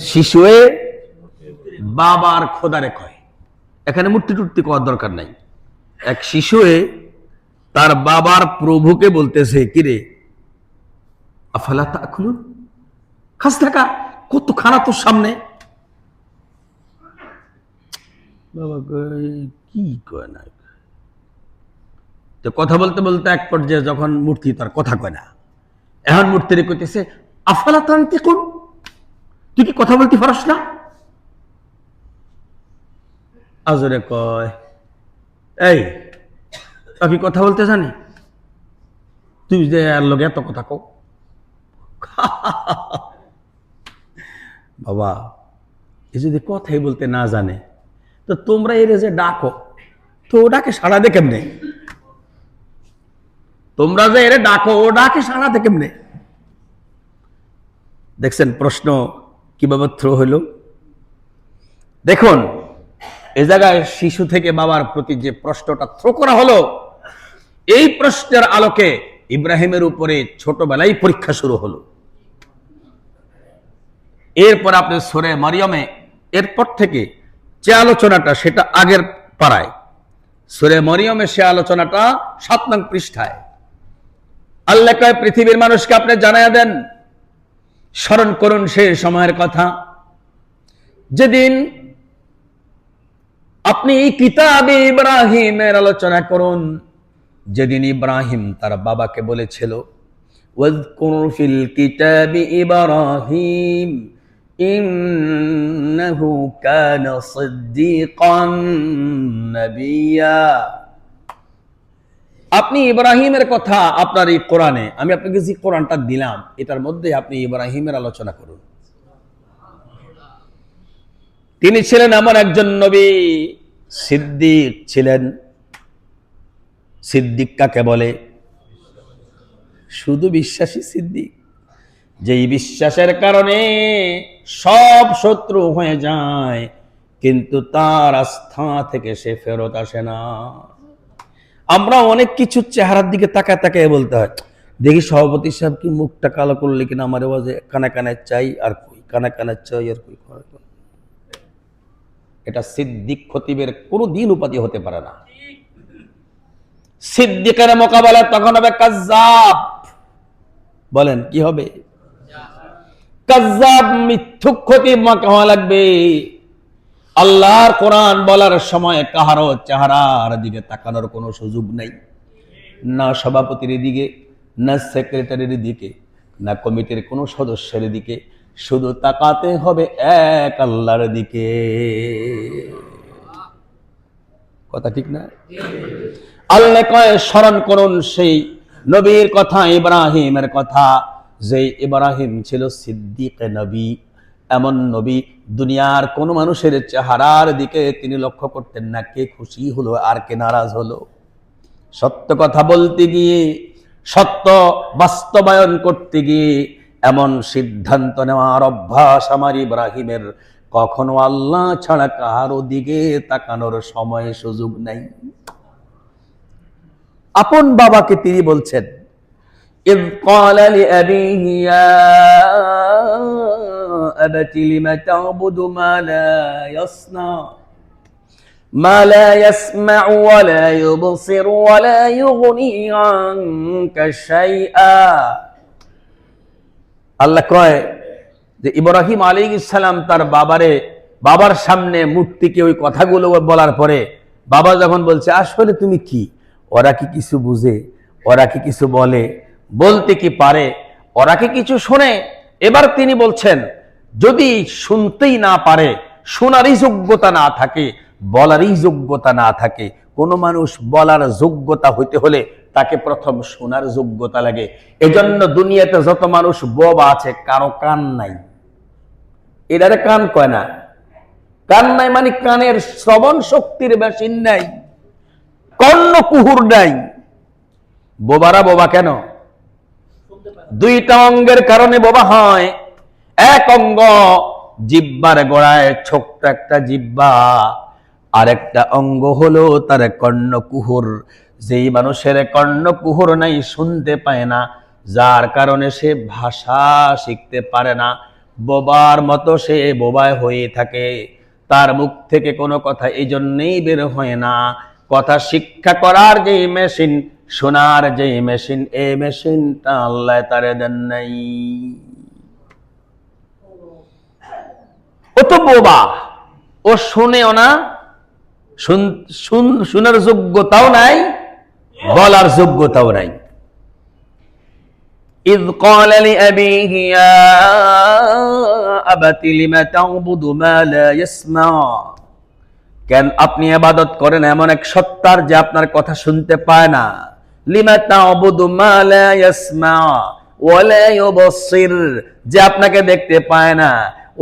শিশুয়ে বাবার খোদারে কয়। এখানে মূর্তি টুর্তি করার দরকার নাই। এক শিশুয়ে তার বাবার প্রভুকে বলতেছে, কিরে আফালা তাকুলুন, খাস টাকা, কত খানা তোর সামনে। বাবা কি কয় না, তো কথা বলতে বলতে এক পর্যায়ে যখন মূর্তি তার কথা কয় না, এখন মূর্তি কইতেছে আফালা তানতিকুন, তুই কি কথা বলতে পারস না? আজরে কয়, এই আমি কথা বলতে জানি, তুই যে আর লোক এত কথা কও। বাবা এ যদি কথাই বলতে না জানে, তো তোমরা এর যে ডাকো, তো ও ডাকে সাড়া দে কেমনে? তোমরা যে এর ডাকো, ও ডাকে সাড়া দে কেমনে? দেখছেন প্রশ্ন কিভাবে থ্রো হইল। দেখুন, এই জায়গায় শিশু থেকে বাবার প্রতি যে প্রশ্নটা থ্রো করা হলো, এই প্রশ্নের আলোকে ইব্রাহিমের উপরে ছোটবেলায় পরীক্ষা শুরু হলো। এরপর আপনি সূরা মারিয়ামে এরপর থেকে যে আলোচনাটা, সেটা আগের পারায় সূরা মারিয়ামে সে আলোচনাটা 7 নং পৃষ্ঠায়। আল্লাহ কয়, পৃথিবীর মানুষকে আপনি জানায়া দেন, স্মরণ করুন সে সময়ের কথা, যেদিন আপনি এই কিতাবে ইব্রাহিমের আলোচনা করুন, যেদিন ইব্রাহিম তার বাবাকে বলেছিল, ওয়াজকুর ফিল কিতাবি ইব্রাহিম ইন্নাহু কানা সিদ্দীকান নাবিয়্যা। আপনি ইব্রাহিমের কথা আপনার এই কোরআনে, আমি আপনাকে যে কোরআনটা দিলাম, এটার মধ্যে আপনি ইব্রাহিমের আলোচনা করুন। তিনি ছিলেন এমন একজন নবী, সিদ্দিক ছিলেন। সিদ্দিক কাকে বলে? শুধু বিশ্বাসী সিদ্দিক, যেই বিশ্বাসের কারণে সব শত্রু হয়ে যায়, কিন্তু তার আস্থা থেকে সে ফেরত আসে না। আমরা অনেক কিছু চেহারার দিকে তাকায় তাকায় বলতে হয়, দেখি সভাপতি সাহেব কি মুখটা কালো করলে কিনা, আমার আওয়াজে কানে কানে চাই আর কই, কানে কানে চাই আর কই। এটা সিদ্দিক খতিবের কোনদিন উপাধি হতে পারে না। সিদ্দিকের মোকাবেলা তখন হবে কাজ্জাব। বলেন কি হবে? কাজ্জাব, মিথ্যুক খতিব হওয়া লাগবে। আল্লাহর কোরআন বলার সময় কাহারও চেহারার দিকে তাকানোর কোনো সুযোগ নাই, না সভাপতির দিকে, না সেক্রেটারির দিকে, না কমিটির কোনো সদস্যের দিকে। শুধু তাকাতে হবে এক আল্লাহর দিকে। কথা ঠিক না? আল্লাহ কয়, স্মরণ করুন সেই নবীর কথা, ইব্রাহিমের কথা, যে ইব্রাহিম ছিল সিদ্দিক নবী, এমন নবী দুনিয়ার কোন মানুষের চেহারার দিকে তিনি লক্ষ্য করতেন না কে খুশি হলো আর কে নারাজ হলো। সত্য কথা বলতে গিয়ে, সত্য বাস্তবায়ন করতে গিয়ে এমন সিদ্ধান্ত নেওয়ার অভ্যাস আমার ইব্রাহিমের, কখনো আল্লাহ ছাড়া কারো দিকে তাকানোর সময় সুযোগ নাই। আপন বাবাকে তিনি বলছেন, إذ قال لأبيه يا أبت لم تعبد ما لا يسمع ولا يبصر ولا يغني عنك شيئا। আল্লাহ কয় যে ইব্রাহিম আলাইহিস সালাম তার বাবার সামনে মূর্তিকে ওই কথাগুলো বলার পরে বাবা যখন বলছে আসলে তুমি কি, ওরা কি কিছু বুঝে, ওরা কি কিছু বলে, বলতে কি পারে, ওরা কি কিছু শোনে? এবার তিনি বলছেন যদি শুনতেই না পারে, শোনারই যোগ্যতা না থাকে, বলারই যোগ্যতা না থাকে, কোন মানুষ বলার যোগ্যতা হইতে হলে তাকে প্রথম শোনার যোগ্যতা লাগে। এজন্য দুনিয়াতে যত মানুষ বোবা আছে কারো কান নাই। এটারে কান কয় না। কান নাই মানে কানের শ্রবণ শক্তির মেশিন নাই, কর্ণ কুহুর নাই। বোবারা বোবা কেন? দুইটা অঙ্গের কারণে বোবা হয়। এক অঙ্গ জিহ্বার গোড়ায় ছোট্ট একটা জিহ্বা, আর একটা অঙ্গ হলো তার কর্ণকুহুর। যেই মানুষের কর্ণকুহুর নাই, শুনতে পায় না, যার কারণে সে ভাষা শিখতে পারে না, বোবার মতো সে বোবায় হয়ে থাকে। তার মুখ থেকে কোনো কথা এই জন্যেই বের হয় না। কথা শিক্ষা করার যে মেশিন, শোনার যে মেশিন, এই মেশিনটা আল্লাহ তারে দেন নাই। ও তো বোবা, ও শুনেও না, শোনার যোগ্যতাও নাই, বলার যোগ্যতাও নাই। إذ قال لأبيه يا أبت لم تعبد ما لا يسمع। কেন আপনি ইবাদত করেন এমন এক সত্তার যে আপনার কথা শুনতে পায় না। লিমা তা'বুদু মা লা ইয়াসমা ওয়া লা ইউবসির, যে আপনাকে দেখতে পায় না,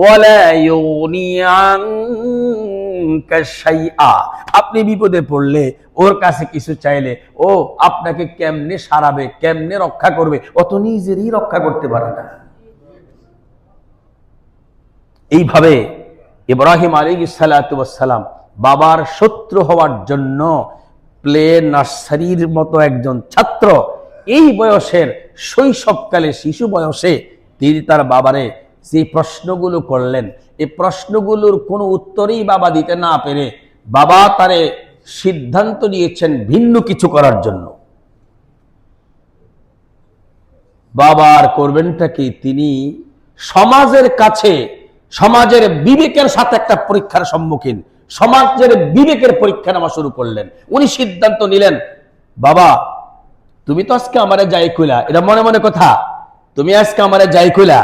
ওয়া লা ইউগনি আনকা শাইআ, আপনি বিপদে পড়লে ওর কাছে কিছু চাইলে ও আপনাকে কেমনে সারাবে, কেমনে রক্ষা করবে, ও তো নিজেরই রক্ষা করতে পারে না। এইভাবে ইব্রাহিম আলাইহিস সালাতু ওয়াস সালাম বাবার শত্রু হওয়ার জন্য প্লে নার্সারির মতো একজন ছাত্র, এই বয়সের শৈশবকালে, শিশু বয়সে তিনি তার বাবারে যে প্রশ্নগুলো করলেন, এই প্রশ্নগুলোর কোনো উত্তরই বাবা দিতে না পেরে বাবা তারে সিদ্ধান্ত নিয়েছেন ভিন্ন কিছু করার জন্য। বাবার করবেনটা কি? তিনি সমাজের কাছে, সমাজের বিবেকের সাথে একটা পরীক্ষার সম্মুখীন, সমাজের বিবেকের পরীক্ষা নেওয়া শুরু করলেন। উনি সিদ্ধান্ত নিলেন, বাবা তুমি তো আজকে আমারে যাই কইলা, এটা মনে মনে কথা, তুমি আজকে আমারে যাই কইলা,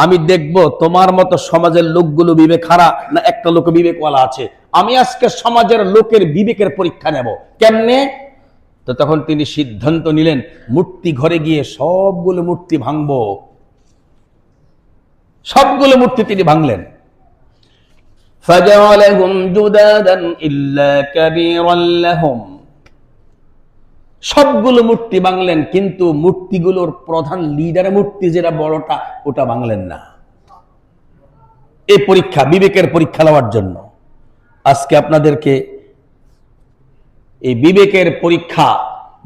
আমি দেখব তোমার মতো সমাজের লোকগুলো বিবেক হারা না একটা লোক বিবেকওয়ালা আছে। আমি আজকে সমাজের লোকের বিবেকের পরীক্ষা নেব। কেমনে? তো তখন তিনি সিদ্ধান্ত নিলেন মূর্তি ঘরে গিয়ে সবগুলো মূর্তি ভাঙবো। সবগুলো মূর্তি তিনি ভাঙলেন। فَجَعَلَهُمْ جُذَاذًا إِلَّا كَبِيرًا لَهُمْ। সবগুলো মূর্তি ভাঙলেন, কিন্তু মূর্তিগুলোর প্রধান লিডার মূর্তি যেটা বড়টা, ওটা ভাঙলেন না। এই পরীক্ষা, বিবেকের পরীক্ষা নেওয়ার জন্য আজকে আপনাদেরকে এই বিবেকের পরীক্ষা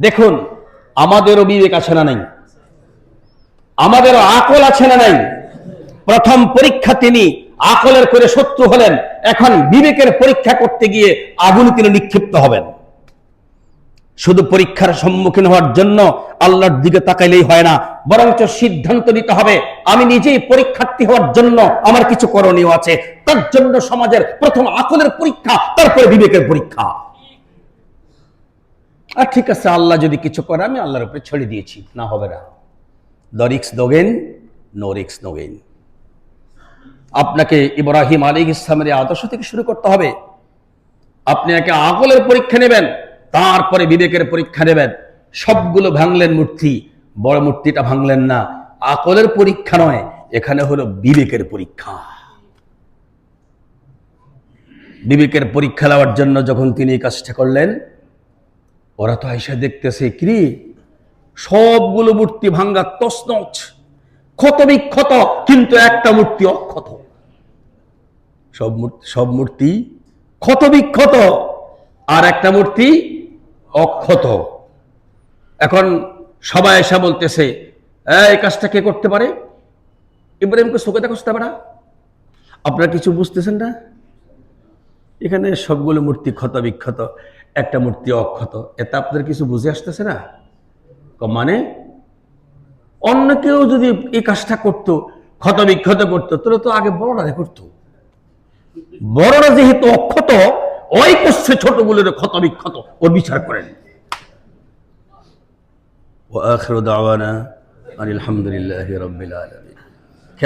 দেখুন। আমাদেরও বিবেক আছে না নাই? আমাদেরও আকল আছে না নাই? প্রথম পরীক্ষা তিনি আকলের করে শত্রু হলেন, এখন বিবেকের পরীক্ষা করতে গিয়ে আগুনে তিনি নিক্ষিপ্ত হবেন। শুধু পরীক্ষার সম্মুখীন হওয়ার জন্য আল্লাহর দিকে তাকাইলেই হয় না, বরঞ্চ সিদ্ধান্ত নিতে হবে আমি নিজেই পরীক্ষার্থী হওয়ার জন্য আমার কিছু করণীয় আছে। তার জন্য সমাজের প্রথম আকলের পরীক্ষা, তারপরে বিবেকের পরীক্ষা। আর ঠিক আছে, আল্লাহ যদি কিছু করে আমি আল্লাহর উপরে ছেড়ে দিয়েছি, না হবে না। The risk no gain, no risk no gain. আপনাকে ইব্রাহিম আলাইহিস সালামের আদর্শ থেকে শুরু করতে হবে। আপনি একে আকলের পরীক্ষা নেবেন, তারপরে বিবেকের পরীক্ষা নেবেন। সবগুলো ভাঙলেন মূর্তি, বড় মূর্তিটা ভাঙলেন না, আকলের পরীক্ষা নয়, এখানে হলো বিবেকের পরীক্ষা। বিবেকের পরীক্ষা নেওয়ার জন্য যখন তিনি এই কাজটা করলেন, ওরা তো আইসা দেখতেছে কি সবগুলো মূর্তি ভাঙ্গা তছনছ, ক্ষত বিক্ষত, কিন্তু একটা মূর্তি অক্ষত। সব মূর্তি ক্ষত বিক্ষত, আর একটা মূর্তি অক্ষত। এখন সবাই এসে বলতেছে, এই কাজটা কে করতে পারে? ইব্রাহিমকে চোখে দেখতে পারে না? আপনারা কিছু বুঝতেছেন না? এখানে সবগুলো মূর্তি ক্ষত বিক্ষত, একটা মূর্তি অক্ষত, এটা আপনাদের কিছু বুঝে আসতেছে না? মানে অন্য কেউ যদি এই কাজটা করতো, ক্ষত বিক্ষত করতো, তাহলে তো আগে বড়রা করতো। বড়রা যেহেতু অক্ষত, ওই করছে ছোটগুলোর ক্ষত বিক্ষত, ওর বিচার করেন। ওয়া আখিরু দাওয়ানা আলহামদুলিল্লাহি রাব্বিল আলামিন।